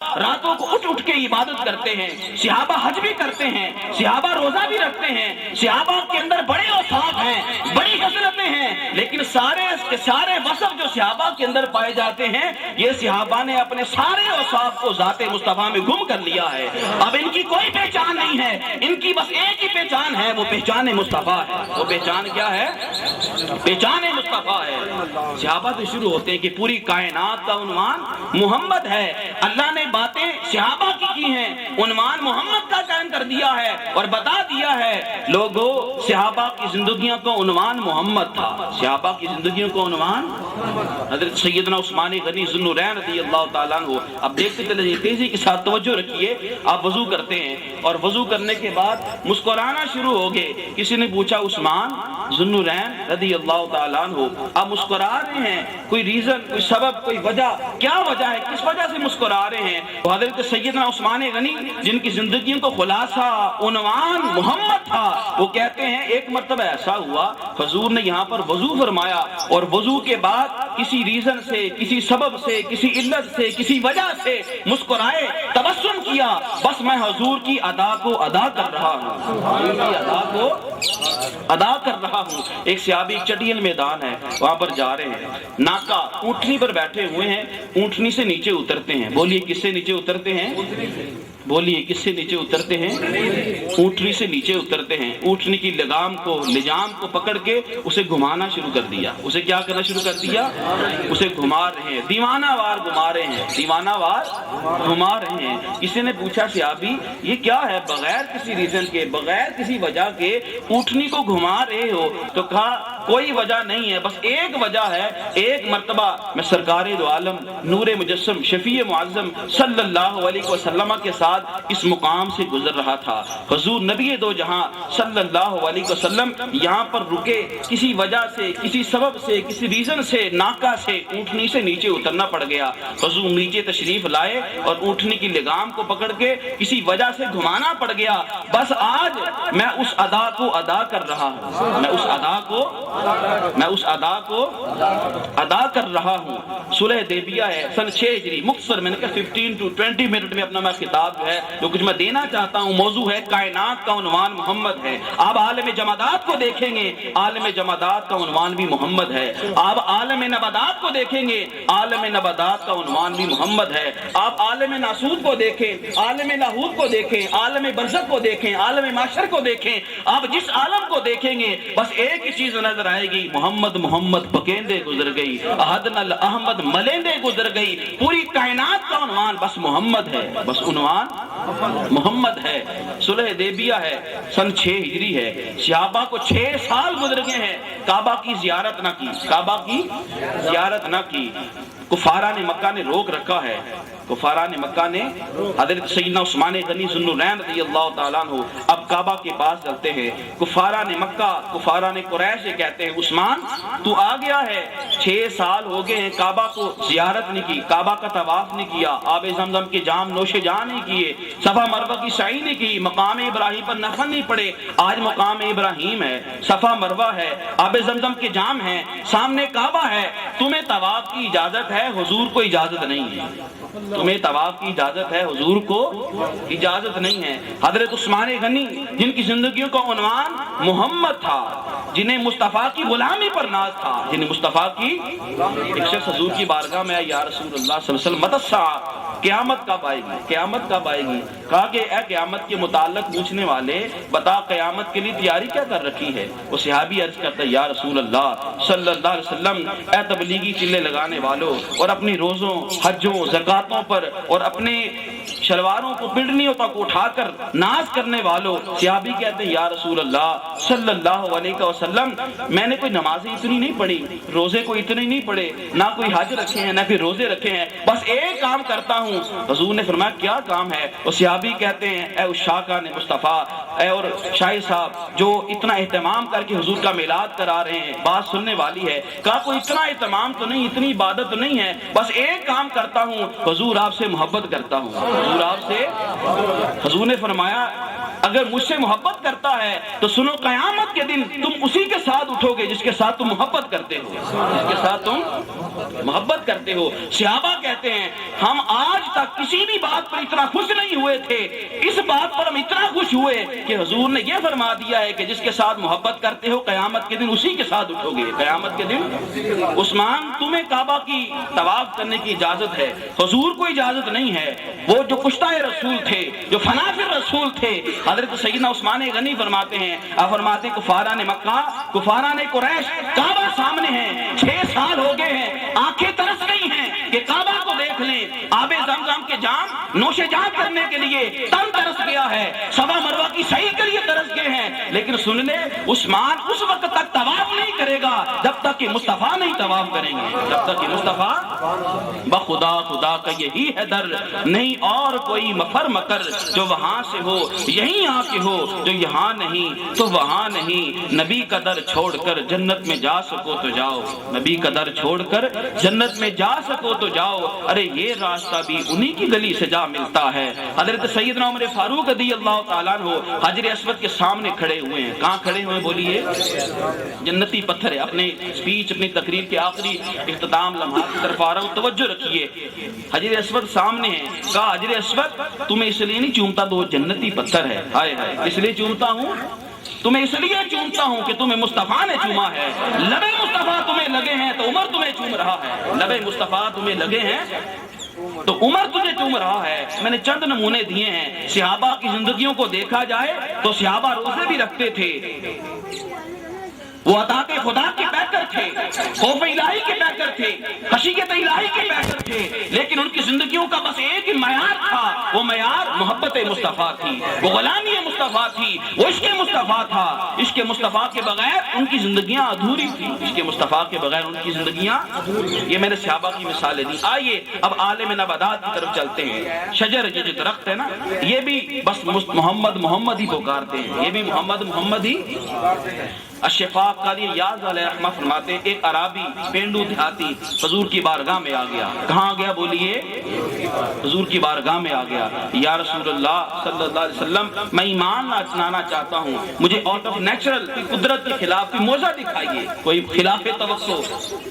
راتوں کو اٹھ اٹھ کے عبادت کرتے ہیں، صحابہ حج بھی کرتے ہیں، صحابہ روزہ بھی رکھتے ہیں، صحابہ کے اندر بڑے اوصاف ہیں، بڑی خصلتیں ہیں، لیکن سارے وصف جو صحابہ کے اندر پائے جاتے ہیں، یہ صحابہ نے اپنے سارے اوصاف کو ذات مصطفیٰ میں گم کر لیا ہے۔ اب ان کی کوئی پہچان نہیں ہے، ان کی بس ایک ہی پہچان ہے، وہ پہچان مصطفیٰ ہے۔ وہ پہچان کیا ہے؟ پہچان مصطفیٰ ہے۔ صحابہ تو شروع ہوتے ہیں کہ پوری کائنات کا عنوان محمد ہے، اللہ نے باتیں صحابہ کی ہیں، عنوان محمد کا قائم کر دیا ہے اور بتا دیا ہے لوگوں صحابہ کی زندگیوں کا عنوان محمد تھا۔ صحابہ کی زندگیوں کا عنوان حضرت سیدنا عثمان غنی ذو النورین رضی اللہ تعالیٰ عنہ۔ اب دیکھتے چلے تیزی کے ساتھ توجہ رکھیے، آپ وضو کرتے ہیں اور وضو کرنے کے بعد مسکرانا شروع ہو گئے۔ کسی نے پوچھا عثمان ذو النورین رضی اللہ تعالیٰ عنہ آپ مسکرا رہے ہیں، کوئی ریزن، کوئی سبب، کوئی وجہ؟ کیا وجہ ہے، کس وجہ سے مسکرا رہے ہیں؟ تو حضرت سیدنا عثمان غنی جن کی زندگیوں کو خلاصہ عنوان محمد تھا، وہ کہتے ہیں ایک مرتبہ ایسا ہوا حضور نے یہاں پر وضو فرمایا اور وضو کے بعد کسی ریزن سے، کسی سبب سے، کسی علت سے، کسی وجہ سے مسکرائے، تبسم کیا، بس میں حضور کی ادا کو ادا کر رہا ہوں، حضور کی ادا کو ادا کر رہا ہوں۔ ایک صحابی چٹیل میدان ہے، وہاں پر جا رہے ہیں، ناکا اونٹنی پر بیٹھے ہوئے ہیں، اونٹنی سے نیچے اترتے ہیں۔ بولیے کس سے نیچے اترتے ہیں؟ بولیے کس سے نیچے اترتے ہیں؟ اونٹنی سے نیچے اترتے ہیں۔ اونٹنی کی لجام کو پکڑ کے اسے گھمانا شروع کر دیا۔ اسے کیا کرنا شروع کر دیا؟ اسے گھما رہے ہیں، دیوانہ وار گھما رہے ہیں، دیوانہ وار گھما رہے ہیں۔ کسی نے پوچھا صحابی یہ کیا ہے؟ بغیر کسی ریزن کے، بغیر کسی وجہ کے اونٹنی کو گھما رہے ہو؟ تو کہا کوئی وجہ نہیں ہے، بس ایک وجہ ہے، ایک مرتبہ میں سرکار دو عالم نور مجسم شفیع معظم صلی اللہ علیہ وسلم کے ساتھ اس مقام سے گزر رہا تھا۔ حضور نبی دو جہاں صلی اللہ علیہ وسلم یہاں پر رکے، کسی وجہ سے، کسی سبب سے، کسی ریزن سے ناکا سے اونٹنی سے نیچے اترنا پڑ گیا۔ حضور نیچے تشریف لائے اور اونٹنی کی لگام کو پکڑ کے کسی وجہ سے گھمانا پڑ گیا۔ بس آج میں اس ادا کو ادا کر رہا ہوں، میں اس ادا کو ادا کر رہا ہوں۔ صلح حدیبیہ ہے سن 6 ہجری، مختصر میں نے کہا 15 to 20 منٹ میں اپنا میں خطاب ہے جو کچھ میں دینا چاہتا ہوں، موضوع ہے کائنات کا عنوان محمد ہے۔ آپ عالم جمادات کو دیکھیں گے، عالم جمادات کا عنوان بھی محمد ہے۔ آپ عالم نباتات کو دیکھیں گے، عالم نباتات کا عنوان بھی محمد ہے۔ آپ عالم ناسوت کو دیکھیں، عالم لاہوت کو دیکھیں، عالم برزخ کو دیکھیں، عالم معاشر کو دیکھیں، آپ جس عالم کو دیکھیں گے بس ایک ہی چیز نظر آئے گی، محمد محمد پکیندے گزر گئی، احدن احمد ملیندے گزر گئی۔ پوری کائنات کا عنوان بس محمد ہے، بس عنوان محمد ہے۔ صلح حدیبیہ ہے سن 6 ہجری ہے، صحابہ کو 6 سال گزر گئے ہیں، کعبہ کی زیارت نہ کی، کعبہ کی زیارت نہ کی۔ کفاران مکہ نے روک رکھا ہے، کفاران مکہ نے حضرت سیدنا عثمان غنی ذو النورین رضی اللہ تعالیٰ عنہ اب کعبہ کے پاس چلتے ہیں۔ کفاران مکہ، کفاران قریش سے کہتے ہیں عثمان تو آ گیا ہے، 6 سال ہو گئے ہیں، کعبہ کو زیارت نہیں کی، کعبہ کا طواف نہیں کیا، آب زمزم کے جام نوش جان نہیں کیے، صفا مروہ کی سعی نہیں کی، مقام ابراہیم پر نفل نہیں پڑے۔ آج مقام ابراہیم ہے، صفا مروہ ہے، آب زمزم کے جام ہیں، سامنے کعبہ ہے، تمہیں طواف کی اجازت ہے، حضور کو اجازت نہیں ہے، تمہیں طواف کی اجازت ہے، حضور کو اجازت نہیں ہے۔ حضرت عثمان غنی جن کی زندگیوں کا عنوان محمد تھا، جنہیں مصطفیٰ کی غلامی پر ناز تھا، جنہیں مصطفیٰ کی ایک شخص حضور کی بارگاہ میں یا رسول اللہ صلی اللہ علیہ وسلم مت الساعہ، قیامت کب آئے گی، قیامت کب آئے گی؟ کہا کہ اے قیامت کے متعلق پوچھنے والے بتا قیامت کے لیے تیاری کیا کر رکھی ہے؟ وہ صحابی عرض کرتا ہے یا رسول اللہ صلی اللہ علیہ وسلم اے تبلیغی چلے لگانے والوں، اور اپنی روزوں، حجوں، زکاتوں پر اور اپنے شلواروں کو پنڈلیوں تک اٹھا کر ناز کرنے والوں، صحابی کہتے ہیں یا رسول اللہ صلی اللہ علیہ وسلم میں نے کوئی نمازیں اتنی نہیں پڑھی، روزے کو اتنے نہیں پڑھے، نہ کوئی حج رکھے ہیں، نہ کوئی روزے رکھے ہیں، بس ایک کام کرتا ہوں۔ حضور نے فرمایا کیا کام ہے؟ اور صحابی کہتے ہیں اے عشاقان مصطفیٰ، اے اور شاہد صاحب جو اتنا اہتمام کر کے حضور کا میلاد کرا رہے ہیں، بات سننے والی ہے، کہا کوئی اتنا اہتمام تو نہیں، اتنی عبادت تو نہیں ہے، بس ایک کام کرتا ہوں، حضور آپ سے محبت کرتا ہوں، حضور آپ سے۔ حضور نے فرمایا اگر مجھ سے محبت کرتا ہے تو سنو قیامت کے دن تم اسی کے ساتھ اٹھو گے جس کے ساتھ تم محبت کرتے ہو، جس کے ساتھ تم محبت کرتے ہو۔ صحابہ کہتے ہیں ہم آج تک کسی بھی بات پر اتنا خوش نہیں ہوئے تھے، اس بات پر ہم اتنا خوش ہوئے کہ حضور نے یہ فرما دیا ہے کہ جس کے ساتھ محبت کرتے ہو قیامت کے دن اسی کے ساتھ اٹھو گے، قیامت کے دن۔ عثمان تمہیں کعبہ کی طواف کرنے کی اجازت ہے، حضور کو اجازت نہیں ہے۔ وہ جو کشتہ رسول تھے، جو فنافر رسول تھے، حضرت سیدنا عثمان غنی فرماتے ہیں، آپ فرماتے ہیں کفاران مکہ، کفاران قریش کعبہ سامنے ہیں، 6 سال ہو گئے ہیں، آنکھیں ترس گئی ہیں کہ کعبہ کو دیکھ لیں، آب زمزم کے جام نوش جان کرنے کے لیے تن ترس گیا ہے، صفا مروہ کی صحیح کے لیے ترس گئے ہیں، لیکن سن لے عثمان اس وقت تک طواف نہیں کرے گا جب تک کہ مصطفیٰ نہیں طواف کریں گے، جب تک کہ مصطفیٰ بخدا خدا کا یہی ہے در، نہیں اور کوئی مفر مکر جو وہاں سے ہو یہیں آ کے ہو، جو یہاں نہیں تو وہاں نہیں، نبی کا در چھوڑ کر جنت میں جا سکو تو جاؤ، نبی کا در چھوڑ کر جنت میں جا سکو تو جاؤ، ارے یہ راستہ بھی انہی کی گلی سے جا ملتا ہے۔ حضرت سیدنا عمر فاروق رضی اللہ تعالیٰ عنہ حجر اسود کے سامنے کھڑے ہوئے ہیں، کہاں کھڑے ہوئے بولیے؟ جنتی پتھر ہے۔ اپنے سپیچ اپنی تقریر کے آخری اختتام لمحات کی طرف آ رہا ہوں، توجہ رکھیے۔ حجر اسود سامنے ہے، کہا حجر اسود تمہیں اس لیے نہیں چومتا تو وہ جنتی پتھر ہے، ہائے ہائے اس لیے چومتا ہوں، تمہیں اس لیے چومتا ہوں کہ تمہیں مصطفیٰ نے چوما ہے، لبے مصطفیٰ تمہیں لگے ہیں تو عمر تمہیں چوم رہا ہے، لبے مصطفیٰ تمہیں لگے ہیں تو عمر تجھے چوم رہا ہے۔ میں نے چند نمونے دیے ہیں۔ صحابہ کی زندگیوں کو دیکھا جائے تو صحابہ روزے بھی رکھتے تھے، وہ اطاعت خدا کے پیکر تھے، خوف الہی کے پیکر تھے، خشیت الہی کے پیکر تھے، لیکن ان کی زندگیوں کا بس ایک ہی معیار تھا، وہ معیار محبت مصطفیٰ تھی، وہ غلامی مصطفیٰ تھی، وہ عشق مصطفیٰ تھا۔ عشق مصطفیٰ کے بغیر ان کی زندگیاں ادھوری تھی، عشق مصطفیٰ کے بغیر ان کی زندگیاں یہ میں نے صحابہ کی مثالیں دی۔ آئیے اب عالم نباتات کی طرف چلتے ہیں۔ شجر یہ جو درخت ہے نا، یہ بھی بس محمد محمد ہی پکارتے ہیں، یہ بھی محمد محمد ہی۔ الشفاء قاضی یاز علیہ رحمہ فرماتے ہیں ایک عرابی پینڈو دیہاتی حضور کی بارگاہ میں آ گیا، کہاں گیا بولیے؟ حضور کی بارگاہ میں آ گیا، یا رسول اللہ صلی اللہ علیہ وسلم میں ایمان لانا چاہتا ہوں، مجھے آؤٹ آف نیچرل قدرت کے خلاف کوئی موجزہ دکھائیے، کوئی خلاف توقع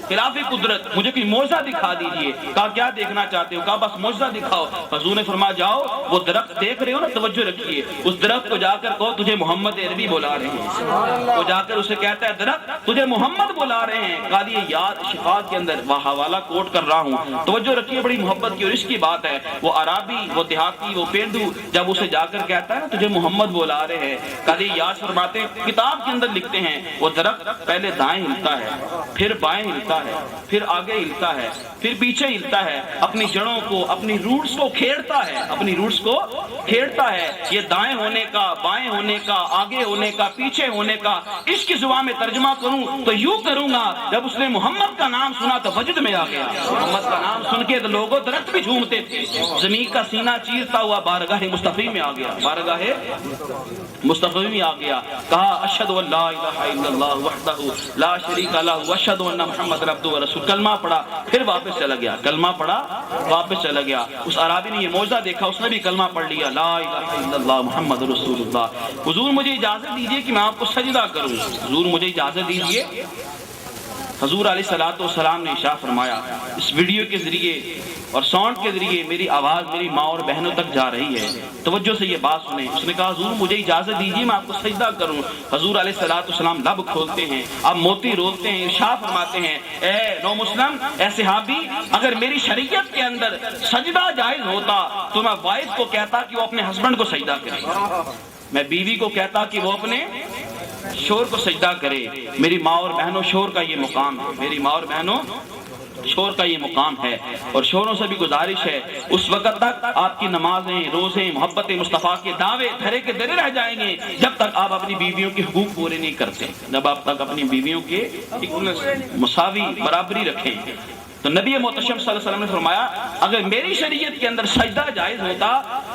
خلاف قدرت مجھے کوئی موجزہ دکھا دیجئے۔ کہا کیا دیکھنا چاہتے ہو؟ کہا بس موجزہ دکھاؤ۔ حضور نے فرمایا جاؤ وہ درخت دیکھ رہے ہو نا، توجہ رکھیے، اس درخت کو جا کر کہو تجھے محمد عربی بلا رہے ہیں، وہ جا کر اسے کہتا ہے درخت تجھے محمد بلا رہے ہیں۔ قاضی یاد شفاء کے اندر وہ حوالہ کوٹ کر رہا ہوں، توجہ رکھیے، بڑی محبت کی اور عشق کی بات ہے۔ وہ عرابی، وہ دیہاتی، وہ پینڈو جب اسے جا کر کہتا ہے تجھے محمد بلا رہے ہیں، قاضی یاد فرماتے ہیں کتاب کے اندر لکھتے ہیں وہ درخت پہلے دائیں ہلتا ہے، پھر بائیں ہلتا ہے، پھر آگے ہلتا ہے، پھر پیچھے ہلتا ہے، اپنی جڑوں کو اپنی روٹس کو کھیڑتا ہے، اپنی روٹس کو کھیڑتا ہے۔ یہ دائیں ہونے کا، بائیں ہونے کا، آگے ہونے کا، پیچھے ہونے کا عشق کی زبان میں ترجمہ کروں تو یوں کروں گا، جب اس نے محمد کا نام سنا تو وجد میں آ گیا۔ محمد کا نام سن کے تو لوگوں درخت بھی جھومتے تھے، زمین کا سینہ چیرتا ہوا بارگاہ مصطفی میں آ گیا، بارگاہ مصطفی میں آ گیا۔ کہا اشہد ان لا الہ الا اللہ وحدہ لا شریک لہ واشہد ان محمد عبدہ ورسولہ، کلمہ پڑھا پھر واپس چلا گیا، کلمہ پڑھا واپس چلا گیا۔ اس عرابی نے یہ معجزہ دیکھا، اس نے بھی کلمہ پڑھ لیا، لا الہ الا اللہ محمد رسول اللہ۔ حضور مجھے اجازت دیجئے کہ میں آپ کو سجدہ کروں، حضور مجھے اجازت دیجئے۔ حضور علیہ الصلوۃ والسلام نے ارشاد فرمایا، اس ویڈیو کے ذریعے اور ساؤنڈ کے ذریعے میری آواز میری ماں اور بہنوں تک جا رہی ہے، توجہ سے یہ بات سنیں۔ اس نے کہا حضور مجھے اجازت دیجیے میں آپ کو سجدہ کروں۔ حضور علیہ الصلوۃ والسلام لب کھولتے ہیں، اب موتی رولتے ہیں، ارشاد فرماتے ہیں اے نو مسلم، اے صحابی، اگر میری شریعت کے اندر سجدہ جائز ہوتا تو میں وائف کو کہتا کہ وہ اپنے ہسبینڈ کو سجدہ کرے، میں بیوی کو کہتا کہ وہ اپنے شوہر کو سجدہ کرے۔ میری ماں اور بہنوں، شوہر کا یہ مقام ہے، میری ماں اور بہنوں شوہر کا یہ مقام ہے، اور شوہروں سے بھی گزارش ہے اس وقت تک آپ کی نمازیں، روزے، محبت مصطفیٰ کے دعوے دھرے کے دھرے رہ جائیں گے جب تک آپ اپنی بیویوں کے حقوق پورے نہیں کرتے، جب آپ تک اپنی بیویوں کے مساوی برابری رکھیں۔ تو نبی محتشم صلی اللہ علیہ وسلم نے فرمایا اگر میری شریعت کے اندر سجدہ جائز ہوتا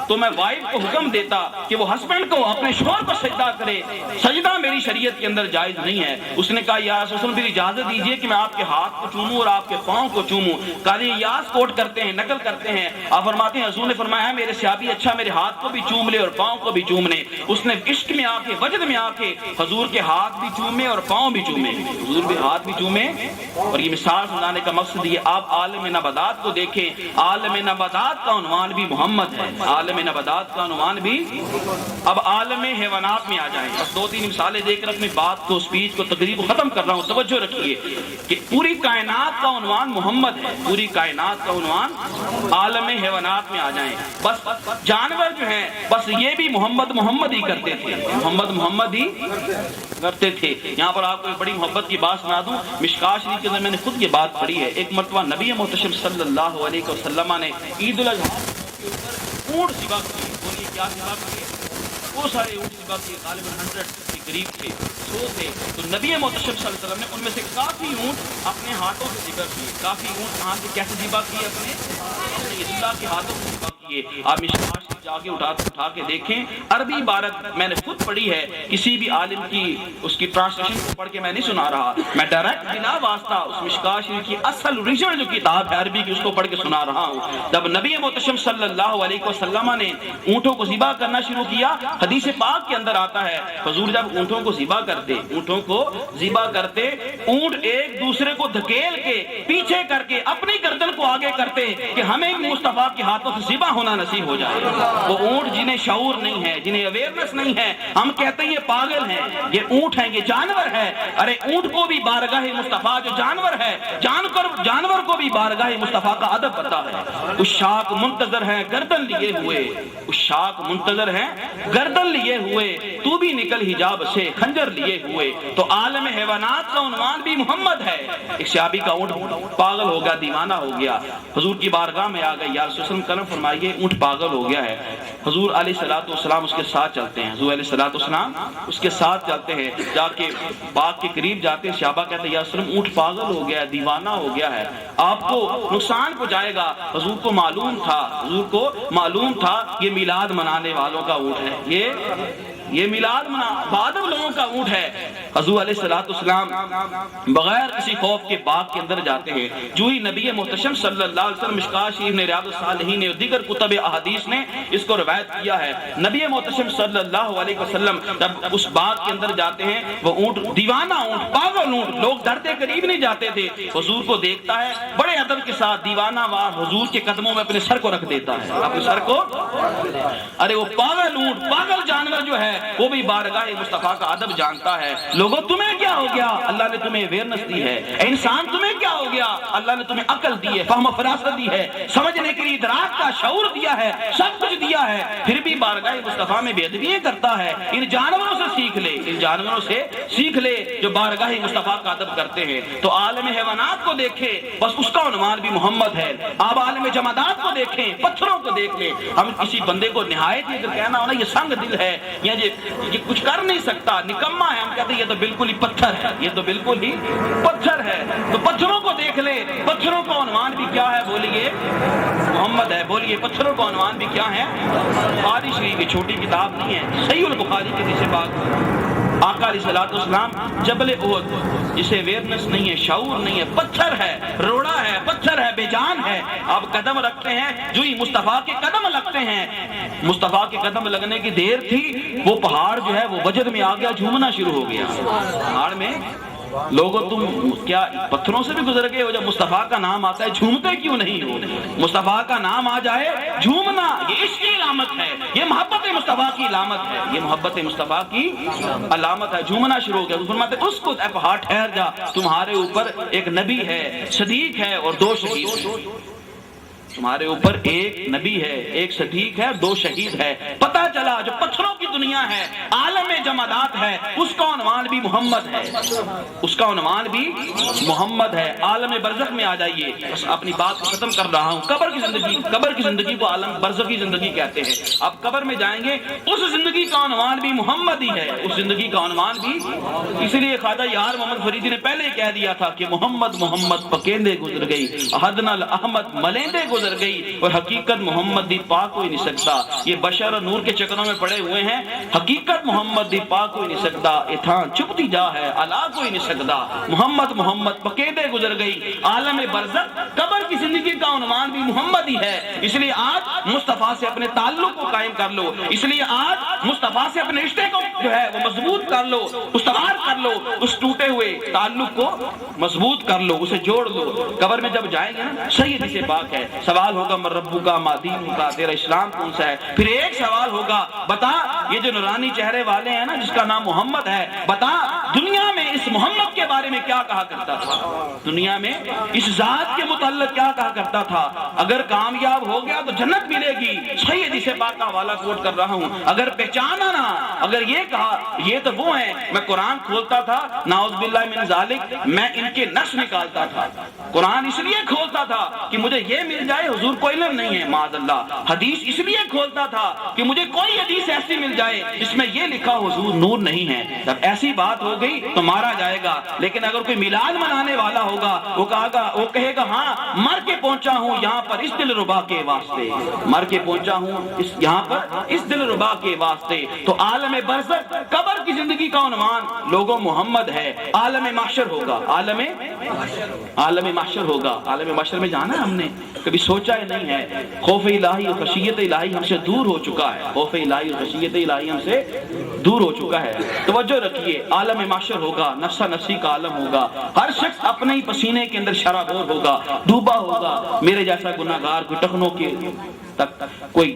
تو میں وائف کو حکم دیتا کہ وہ ہسبینڈ کو اپنے شوہر کو سجدہ کرے، سجدہ میری شریعت کے اندر جائز نہیں ہے۔ اس نے کہا یا رسول اللہ پھر اجازت دیجئے کہ میں آپ کے ہاتھ کو چوموں اور آپ کے پاؤں کو چوموں۔ قاضی ایاز کوٹ کرتے ہیں، نقل کرتے ہیں، آپ فرماتے ہیں حضور نے فرمایا میرے صحابی اچھا میرے ہاتھ کو بھی چوم لے اور پاؤں کو بھی چوم لے۔ اس نے عشق میں آ کے وجد میں آ کے حضور کے ہاتھ بھی چومے اور پاؤں بھی چومے، حضور بھی ہاتھ بھی چومے۔ اور یہ مثال سمجھانے کا مقصد یہ آپ عالم نباتات کو دیکھیں، عالم نباتات کا عنوان بھی محمد ہے، عالم نباتات کا عنوان بھی۔ اب عالم حیوانات میں آ جائیں، بس 2-3 مثالیں دے کر اپنی بات کو اسپیچ کو تقریر کو ختم کر رہا ہوں، توجہ رکھیے کہ پوری کائنات کا عنوان محمد ہے، پوری کائنات کا عنوان عالم حیوانات میں آ جائیں۔ بس جانور جو ہیں بس یہ بھی محمد محمد ہی کرتے تھے، محمد محمد ہی کرتے تھے۔ یہاں پر آپ کو ایک بڑی محبت کی بات سنا دوں، مشکاہ شریف کے اندر میں نے خود یہ بات پڑھی ہے۔ ایک مرتبہ نبی محتشم صلی اللہ علیہ وسلم نے عید الاضحیٰ کے اوپر اونٹ ذبح کیے، بولیے کیا ذبح کیے؟ بہت سارے اونٹ ذبح کیے، غالباً 100 کے قریب تھے، 100 تھے۔ تو نبی محتشم صلی اللہ علیہ وسلم نے ان میں سے کافی اونٹ اپنے ہاتھوں سے ذبح کیے، کافی اونٹ کہاں سے کیسے ذبح کیے؟ اپنے سید اللہ کے ہاتھوں سے ذبح کیے۔ آپ مشکاہ شریف جا کے اٹھا کے دیکھیں، عربی عبارت میں نے خود پڑھی ہے، کسی بھی عالم کی اس کی ٹرانسلیشن کو پڑھ کے میں نہیں سنا رہا، میں ڈائریکٹ بلا واسطہ اس مشکاہ شریف کی اصل اوریجنل جو کتاب ہے عربی کی اس کو پڑھ کے سنا رہا ہوں۔ جب نبی محتشم صلی اللہ علیہ وسلم نے اونٹوں کو ذبح کرنا شروع کیا، حدیث پاک کے اندر آتا ہے حضور جب اونٹوں کو ذبح کرتے، اونٹوں کو ذبح کرتے، اونٹ ایک دوسرے کو دھکیل کے پیچھے کر کے اپنی گردن کو آگے کرتے کہ ہمیں بھی مصطفیٰ کے ہاتھوں سے ذبح ہونا نصیب ہو جائے۔ وہ اونٹ جنہیں شعور نہیں ہے، جنہیں اویئرنس نہیں ہے، ہم کہتے ہیں یہ پاگل ہیں، یہ اونٹ ہیں، یہ جانور ہے۔ ارے اونٹ کو بھی بارگاہ مصطفیٰ جو جانور ہے، جانور کو بھی بارگاہ مصطفیٰ کا ادب پتا ہے۔ عشاق منتظر ہیں گردن لیے ہوئے، عشاق منتظر ہیں گردن لیے ہوئے، تو بھی نکل حجاب سے خنجر لیے ہوئے۔ تو عالم حیوانات کا عنوان بھی محمد ہے۔ ایک صحابی کا اونٹ پاگل ہو گیا، دیوانہ ہو گیا، حضور کی بارگاہ میں آ گئے، یا رسول اللہ کرم فرمائیے اونٹ پاگل ہو گیا ہے۔ حضور علیہ الصلوۃ والسلام اس کے ساتھ چلتے ہیں، حضور علیہ الصلوۃ والسلام اس کے ساتھ چلتے ہیں، جا کے باغ کے قریب جاتے ہیں، صحابہ کہتے ہیں یا رسول اللہ اونٹ پاگل ہو گیا ہے، دیوانہ ہو گیا ہے، آپ کو نقصان پہنچائے گا۔ حضور کو معلوم تھا، حضور کو معلوم تھا یہ میلاد منانے والوں کا اونٹ ہے، یہ میلاد بادل لوگوں کا اونٹ ہے۔ حضور علیہ الصلوۃ والسلام بغیر کسی خوف کے باغ کے اندر جاتے ہیں، جو ہی نبی محتشم صلی اللہ علیہ وسلم، مشکاہ شریف نے، ریاض الصالحین نے، دیگر کتب احادیث نے اس کو روایت کیا ہے، نبی محتشم صلی اللہ علیہ وسلم جب اس باغ کے اندر جاتے ہیں، وہ اونٹ دیوانہ اونٹ، پاگل اونٹ، لوگ ڈرتے قریب نہیں جاتے تھے، حضور کو دیکھتا ہے، بڑے ادب کے ساتھ دیوانہ وار حضور کے قدموں میں اپنے سر کو رکھ دیتا ہے، اپنے سر کو۔ ارے وہ پاگل اونٹ، پاگل جانور جو ہے وہ بھی بارگاہ مصطفیٰ کا ادب جانتا ہے۔ لوگوں تمہیں کیا ہو گیا؟ اللہ نے تمہیں اویئرنس دی ہے۔ انسان تمہیں کیا ہو گیا؟ اللہ نے تمہیں عقل دی ہے، فہم و فراست دی ہے، سمجھنے کے لیے ادراک کا شعور دیا ہے، سب کچھ دیا ہے، پھر بھی بارگاہ مصطفیٰ میں بے ادبیاں کرتا ہے۔ ان جانوروں سے سیکھ لے، ان جانوروں سے سیکھ لے جو بارگاہ مصطفیٰ کا ادب کرتے ہیں۔ تو عالم حیوانات کو دیکھے، بس اس کا عنوان بھی محمد ہے۔ آپ عالم جمادات کو دیکھیں، پتھروں کو دیکھ لیں، ہم کسی بندے کو نہایت ہی اگر کہنا ہونا یہ سنگ دل ہے یا یہ کچھ کر نہیں سکتا، نکما ہے، ہم کہتے ہیں یہ تو بالکل ہی پتھر ہے، یہ تو بالکل ہی پتھر ہے۔ تو پتھروں کو دیکھ لے، پتھروں کا عنوان بھی کیا ہے؟ بولیے محمد ہے۔ بولیے پتھروں کا عنوان بھی کیا ہے؟ بخاری شریف کی چھوٹی کتاب نہیں ہے، صحیح البخاری کے جسے پاک آقا علیہ الصلوۃ والسلام جبل احد، جسے اویئرنس نہیں ہے، شعور نہیں ہے، پتھر ہے، روڑا ہے، پتھر ہے، بے جان ہے، آپ قدم رکھتے ہیں، جو ہی مصطفیٰ کے قدم لگتے ہیں، مصطفیٰ کے قدم لگنے کی دیر تھی، وہ پہاڑ جو ہے وہ وجد میں آ گیا، جھومنا شروع ہو گیا۔ پہاڑ میں لوگوں تم کیا پتھروں سے بھی گزر گئے ہو؟ جب مصطفیٰ کا نام آتا ہے جھومتے کیوں نہیں ہو؟ مصطفیٰ کا نام آ جائے جھومنا، یہ عشق کی علامت ہے، یہ محبت مصطفیٰ کی علامت ہے، یہ محبت مصطفیٰ کی علامت ہے۔ جھومنا شروع ہو گیا، فرماتے اس کو اے پہاڑ ٹھہر جا، تمہارے اوپر ایک نبی ہے، صدیق ہے اور 2 شہید، تمہارے اوپر ایک نبی ہے، ایک صدیق ہے، 2 شہید ہے۔ پتہ چلا جو پتھروں کی دنیا ہے، عالم جمادات ہے، اس کا عنوان بھی محمد ہے، اس کا عنوان بھی محمد ہے۔ عالم برزخ میں آ جائیے، بس اپنی بات کو ختم کر رہا ہوں۔ قبر کی زندگی کو عالم برزخ کی زندگی کہتے ہیں۔ اب قبر میں جائیں گے، اس زندگی کا عنوان بھی محمد ہی ہے، اس زندگی کا عنوان بھی۔ اس لیے خواجہ یار محمد فریدی نے پہلے کہہ دیا تھا کہ محمد محمد پکیندے گزر گئی، احدنا احمد ملیندے گزر گئی، اور حقیقت محمد دی پاک کوئی نہیں سکتا۔ یہ بشر اور نور کے چکروں میں پڑے ہوئے ہیں، حقیقت محمد دی پاک کوئی نہیں سکتا، اتھاں چھپتی جا ہے الا کوئی نہیں سکتا۔ محمد محمد پکیندے گزر گئی، عالم برزخ قبر کی زندگی کا عنوان بھی محمد ہی ہے۔ اس لیے آج مصطفیٰ سے اپنے تعلق کو قائم کر لو، اس لیے آج مصطفیٰ سے اپنے رشتے کو جو ہے وہ مضبوط کر لو، استوار کر لو، اس ٹوٹے ہوئے تعلق کو مضبوط کر لو، اسے جوڑ لو۔ قبر میں جب جائیں گے نا، صحیح حدیث پاک ہے، سوال ہوگا من ربک ما دینک، تیرا اسلام کون سا ہے؟ پھر ایک سوال ہوگا، بتا یہ جو نورانی چہرے والے ہیں نا، جس کا نام محمد ہے، بتا دنیا میں اس محمد کے بارے میں کیا کہا کرتا تھا؟ دنیا میں اس ذات کے متعلق کیا کہا کرتا تھا؟ اگر کامیاب ہو گیا تو جنت ملے گی، صحیح حدیث پاک کا حوالہ کوٹ کر رہا ہوں۔ اگر پہچانا نا، اگر یہ کہا یہ تو وہ ہیں، میں قرآن کھولتا تھا، نعوذ باللہ من ذالک، میں ان کے نقش نکالتا تھا۔ قرآن اس لیے کھولتا تھا کہ مجھے یہ مل جائے حضور کو علم نہیں ہے معاذ اللہ۔ حدیث اس لیے کھولتا تھا کہ مجھے کوئی حدیث ایسی مل جائے جس میں یہ لکھا حضور نور نہیں ہے۔ جب ایسی بات ہو گئی تو مارا جائے گا، لیکن اگر کوئی میلاد منانے والا ہوگا، وہ کہے گا ہاں مر کے پہنچا ہوں یہاں پر اس دل ربا کے واسطے، مر کے پہنچا ہوں یہاں پر اس دل ربا کے واسطے۔ تو عالم برزخ قبر کی زندگی کا عنوان لوگوں محمد ہے۔ عالم محشر ہوگا، عالم محشر ہوگا۔ عالم محشر میں جانا ہم نے کبھی سوچا ہی نہیں ہے۔ خوف الہی اور خشیت الہی ہم سے دور ہو چکا ہے، خوف الہی اور خشیت الہی ہم سے دور ہو چکا ہے۔ توجہ رکھیے، عالم محشر ہوگا، نفسا نفسی کا عالم ہوگا، ہر شخص اپنے ہی پسینے کے اندر شرابور ہوگا، ڈوبا ہوگا۔ میرے جیسا گناہگار کوئی ٹخنوں کے تک، کوئی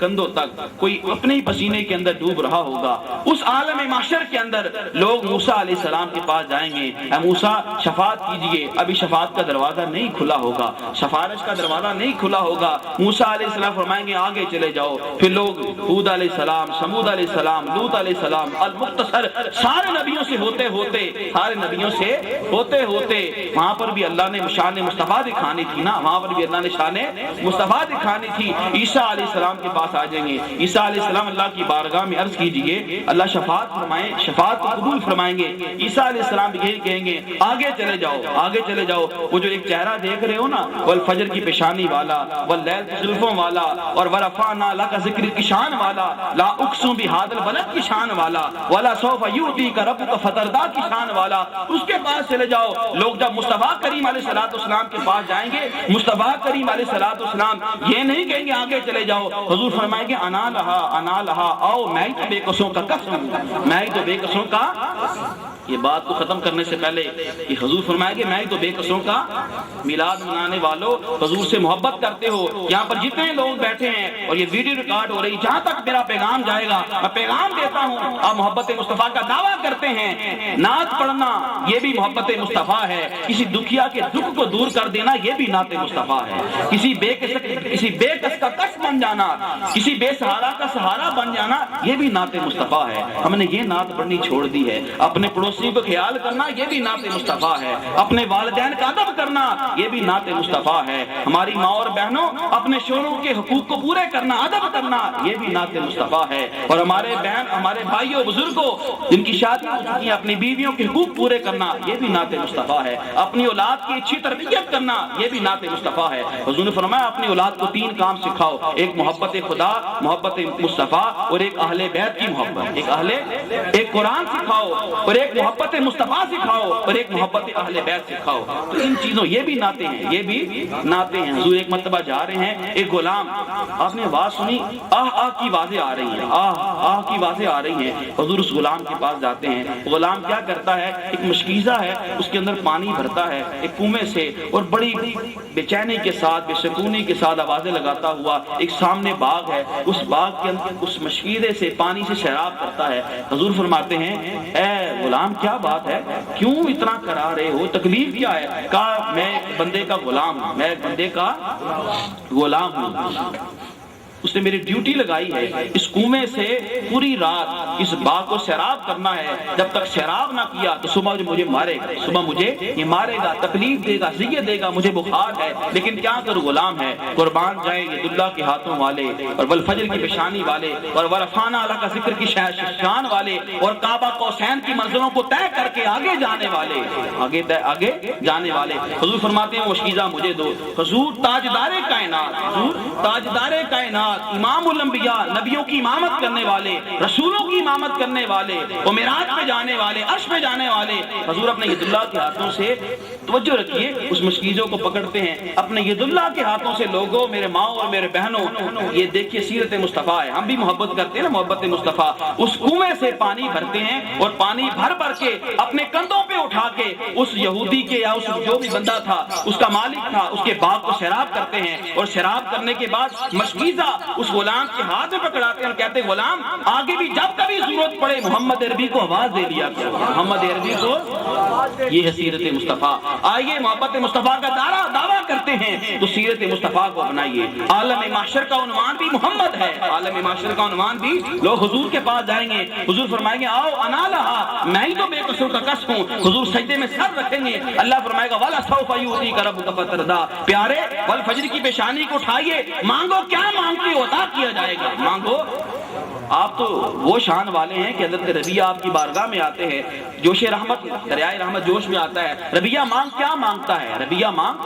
کندھوں تک، کوئی اپنے ہی پسینے کے اندر ڈوب رہا ہوگا۔ اس عالم محشر کے اندر لوگ موسیٰ علیہ السلام کے پاس جائیں گے، اے موسیٰ شفاعت کیجئے۔ ابھی شفاعت کا دروازہ نہیں کھلا ہوگا، سفارش کا دروازہ نہیں کھلا ہوگا۔ موسیٰ علیہ السلام فرمائیں گے آگے چلے جاؤ۔ پھر لوگ ہود علیہ السلام، سمود علیہ السلام، لوط علیہ السلام، المختصر سارے نبیوں سے ہوتے ہوتے وہاں پر بھی اللہ نے شان مصطفیٰ دکھانی تھی نا، وہاں پر بھی اللہ نے شان مصطفیٰ دکھانی تھی۔ عیسیٰ علیہ السلام کے پاس آ جائیں گے، عیسیٰ علیہ السلام اللہ کی بارگاہ میں عرض کیجئے، اللہ شفاعت فرمائیں، شفاعت کو قبول فرمائیں گے۔ عیسیٰ علیہ السلام بھی کہیں گے آگے چلے جاؤ، آگے چلے جاؤ۔ وہ جو ایک چہرہ دیکھ رہے ہو نا، والفجر کی پیشانی والا، واللیل کی زلفوں والا، اور ورفعنا لک ذکر کی شان والا، لا اقسم بہذا البلد کی شان والا، ولا سوف یعطیک ربک فترضی کی شان والا، اس کے پاس چلے جاؤ۔ لوگ جب مصطفیٰ کریم علیہ السلام کے پاس جائیں گے، مصطفیٰ کریم علیہ السلام یہ نہیں کہیں گے آگے چلے جاؤ، حضور فرمائیں گے انا لہا، آؤ میں ہی تو بے قصوں کا قسم، میں ہی تو بے قصوں کا۔ یہ بات کو ختم کرنے سے پہلے کہ حضور فرمائیں گے میں ہی تو بے قصوں کا۔ میلاد منانے والوں، حضور سے محبت کرتے ہو، یہاں پر جتنے لوگ بیٹھے ہیں اور یہ ویڈیو ریکارڈ ہو رہی، جہاں تک میرا پیغام جائے گا میں پیغام دیتا ہوں، آپ محبت مصطفیٰ کا دعویٰ کرتے ہیں۔ نعت پڑھنا یہ بھی محبت مصطفیٰ ہے، کسی دکھیا کے دکھ کو دور کر دینا یہ بھی نعت مصطفیٰ ہے، کسی بے کس کا کس بن جانا، کسی بے سہارا کا سہارا بن جانا یہ بھی نعت مصطفیٰ ہے۔ ہم نے یہ نعت پڑھنی چھوڑ دی ہے۔ اپنے پڑوسی کو خیال کرنا یہ بھی نعت مصطفیٰ ہے، اپنے والدین کا ادب کرنا یہ بھی نعت مصطفیٰ ہے، ہماری ماں اور بہنوں اپنے شوہروں کے حقوق کو پورے کرنا، ادب کرنا یہ بھی نعت مصطفیٰ ہے، اور ہمارے بھائیوں بزرگوں جن کی شادی ہو چکی ہے اپنی بیویوں کے حقوق پورے کرنا یہ بھی نعت مصطفیٰ ہے، اپنی اولاد کی اچھی تربیت کرنا یہ بھی نعت مصطفیٰ ہے۔ حضور نے فرمایا اپنی اولاد کو 3 کام سکھاؤ، ایک محبت خدا، محبت مصطفیٰ، اور ایک اہل بیت کی محبت، ایک قرآن سکھاؤ، اور ایک محبت مصطفیٰ سکھاؤ، اور ایک محبت اہل بیت سکھاؤ۔ تو ان چیزوں یہ بھی نعتیں ہیں، یہ بھی نعتیں ہیں۔ حضور ایک مرتبہ جا رہے ہیں، ایک غلام، آپ نے آواز سنی آہ آہ کی آوازیں آ رہی ہیں، آہ آہ کی آوازیں آ رہی ہیں۔ حضور اس غلام کے پاس جاتے ہیں، غلام کیا کرتا ہے، ایک مشکیزہ ہے اس کے اندر پانی بھرتا ہے ایک کنویں سے، اور بڑی بے چینی کے ساتھ، بے سکونی کے ساتھ آوازیں لگاتا ہوا ایک سامنے باغ ہے، اس باغ کے اندر اس مشکیزے سے پانی سے سیراب کرتا ہے۔ حضور فرماتے ہیں اے غلام کیا بات ہے، کیوں اتنا کرا رہے ہو، تکلیف کیا ہے؟ کہا میں بندے کا غلام ہوں، میں بندے کا غلام ہوں۔ اس نے میری ڈیوٹی لگائی ہے اس کنویں سے پوری رات اس باغ کو سیراب کرنا ہے، جب تک سیراب نہ کیا تو صبح مجھے مارے گا، صبح مجھے یہ مارے گا، تکلیف دے گا، زیہ دے گا، مجھے بخار ہے، لیکن کیا کروں غلام ہے۔ قربان جائیں ید اللہ کے ہاتھوں والے اور والفجر کی پیشانی والے اور ورفعنا لک ذکر کی شان والے اور کعبہ قوسین کی منزلوں کو طے کر کے آگے جانے والے، آگے جانے والے۔ حضور فرماتے ہیں وہ شیزہ مجھے دو۔ حضور تاجدار کائنات، حضور تاجدار کائنات، امام الانبیاء، نبیوں کی امامت کرنے والے، رسولوں کی امامت کرنے والے، وہ معراج پہ جانے والے، عرش پہ جانے والے، حضور اپنے ید اللہ کے ہاتھوں سے توجہ رکھیے اس مشکیزوں کو پکڑتے ہیں اپنے ید اللہ کے ہاتھوں سے۔ لوگوں، میرے ماں اور میرے بہنوں، یہ دیکھیے سیرت مصطفیٰ ہے، ہم بھی محبت کرتے ہیں نا، محبت مصطفیٰ۔ اس کنویں سے پانی بھرتے ہیں اور پانی بھر بھر کے اپنے کندھوں پہ اٹھا کے اس یہودی کے یا اس جو بھی بندہ تھا، اس کا مالک تھا، اس کے باغ کو سیراب کرتے ہیں، اور سیراب کرنے کے بعد مشکیزہ اس غلام کے ہاتھ میں پکڑاتے ہیں اور کہتے ہیں غلام آگے بھی جب کبھی ضرورت پڑے محمد عربی کو آواز دے دیا کرو، محمد عربی کو۔ یہ ہے سیرت مصطفیٰ۔ آئیے محبت مصطفیٰ کا دعویٰ کرتے ہیں تو سیرت مصطفیٰ کو اپنائیے۔ عالم محشر کا عنوان بھی محمد ہے، عالم محشر کا عنوان بھی۔ لوگ حضور کے پاس جائیں گے، حضور فرمائیں گے آؤ انا لہا، میں ہی تو بے قصور کا کس ہوں۔ حضور سجدے میں سر رکھیں گے، اللہ فرمائے گا وَلَا سَوْفَ يُؤْتِيكَ رَبُّكَ فَتَرْضَىٰ، پیارے والفجر کی پیشانی کو اٹھائیے، مانگو کیا مانگتے ہو عطا کیا جائے گا، مانگو۔ آپ تو وہ شان والے ہیں کہ حضرت ربیہ آپ کی بارگاہ میں آتے ہیں، جوش رحمت، دریائے رحمت جوش میں آتا ہے۔ ربیہ مانگ کیا مانگتا ہے، ربیہ مانگ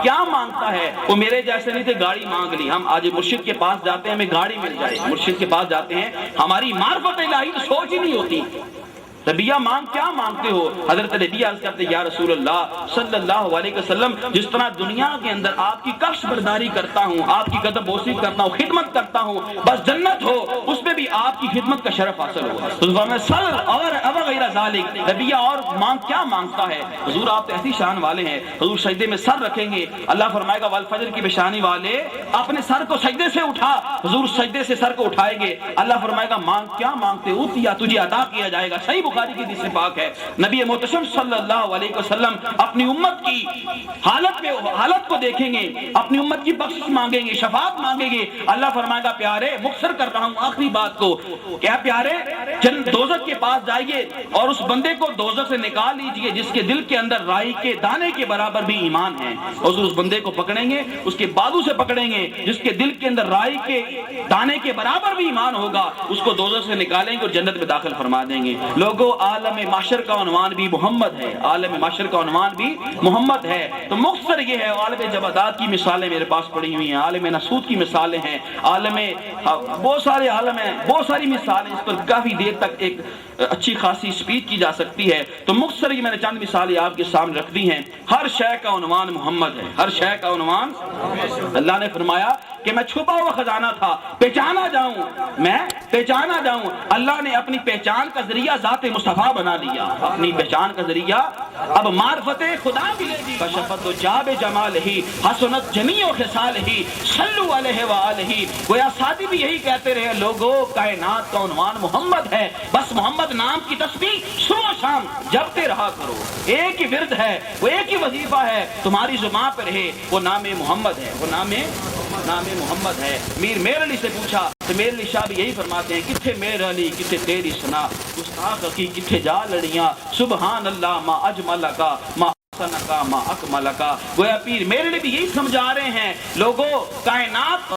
کیا مانگتا ہے؟ وہ میرے جیسے نہیں تھے، گاڑی مانگ لی۔ ہم آج مرشد کے پاس جاتے ہیں ہمیں گاڑی مل جائے، مرشد کے پاس جاتے ہیں ہماری معرفت الہی تو سوچ ہی نہیں ہوتی۔ ربیہ مانگ کیا مانگتے ہو؟ حضرت ربیہ عرض کرتے یا رسول اللہ صلی اللہ علیہ وسلم، جس طرح دنیا کے اندر آپ کی کفش برداری کرتا ہوں، آپ کی قدم بوسی کرتا ہوں، خدمت کرتا ہوں، بس جنت ہو اس میں بھی آپ کی خدمت کا شرف حاصل ہو۔ حضور میں صل اور غیر ذالک، ربیہ اور مانگ کیا مانگتا ہے؟ حضور آپ تو ایسی شان والے ہیں، حضور سجدے میں سر رکھیں گے، اللہ فرمائے گا والفجر کی پیشانی والے اپنے سر کو سجدے سے اٹھا، حضور سجدے سے سر کو اٹھائیں گے، اللہ فرمائے گا مانگ کیا مانگتے ہو، یا تجھے عطا کیا جائے گا۔ صحیح بخاری کی حدیث پاک ہے، نبی محتشم صلی اللہ علیہ وسلم اپنی امت کی حالت کو دیکھیں گے، اپنی امت کی بخشش مانگیں گے، شفاعت مانگیں گے، اللہ فرمائے گا پیارے مختصر کر رہا ہوں آخری بات کو، کیا پیارے دوزخ کے پاس جائیے اور اس بندے کو دوزخ سے نکال لیجئے جس کے دل کے اندر رائی کے دانے کے برابر بھی ایمان ہے، اور اس بندے کو پکڑیں گے، اس کے بازو سے پکڑیں گے جس کے دل کے اندر رائی کے دانے کے برابر بھی ایمان ہوگا، اس کو دوزخ سے نکالیں گے اور جنت میں داخل فرما دیں گے۔ لوگوں، عالم معاشر کا عنوان بھی محمد ہے، عالم معاشر کا عنوان بھی محمد ہے۔ تو مختصر یہ ہے، عالم جبادات کی مثالیں میرے پاس پڑی ہوئی ہیں، عالم نسود کی مثالیں ہیں، عالم بہت سارے عالم ہیں، بہت ساری مثالیں، اس پر کافی دیر تک ایک اچھی خاصی سپیچ کی جا سکتی ہے۔ تو مختصر یہ میں نے چند مثالیں آپ کے سامنے رکھ دی ہیں۔ ہر شے کا عنوان محمد ہے، ہر شے کا عنوان۔ اللہ نے فرمایا کہ میں چھپا ہوا خزانہ تھا، پہچانا جاؤں، میں پہچانا جاؤں۔ اللہ نے اپنی پہچان کا ذریعہ ذات مصطفیٰ بنا لیا، اپنی پہچان کا ذریعہ اب معرفت خدا ملے گی۔ کشفت جاب جمالہ حسنت جمیع خصالہ صلوا علیہ وآلہ۔ گویا ساتھی بھی یہی کہتے رہے، لوگوں کائنات کا عنوان محمد ہے، بس محمد نام کی تسبیح صبح شام جپتے رہا کرو، ایک ہی ورد ہے، وہ ایک ہی وظیفہ ہے، تمہاری زبان پہ رہے، وہ نام محمد ہے، وہ نام محمد ہے۔ میر علی سے پوچھا تو میر علی شاہ بھی یہی فرماتے ہیں، کتھے میر علی کتھے تیری سنا، گستاخ کی کتھے جا لڑیاں، سبحان اللہ ما اجمل کا ما احسن کا ما اکمل کا۔ گویا پیر میر علی بھی یہی سمجھا رہے ہیں، لوگوں کائنات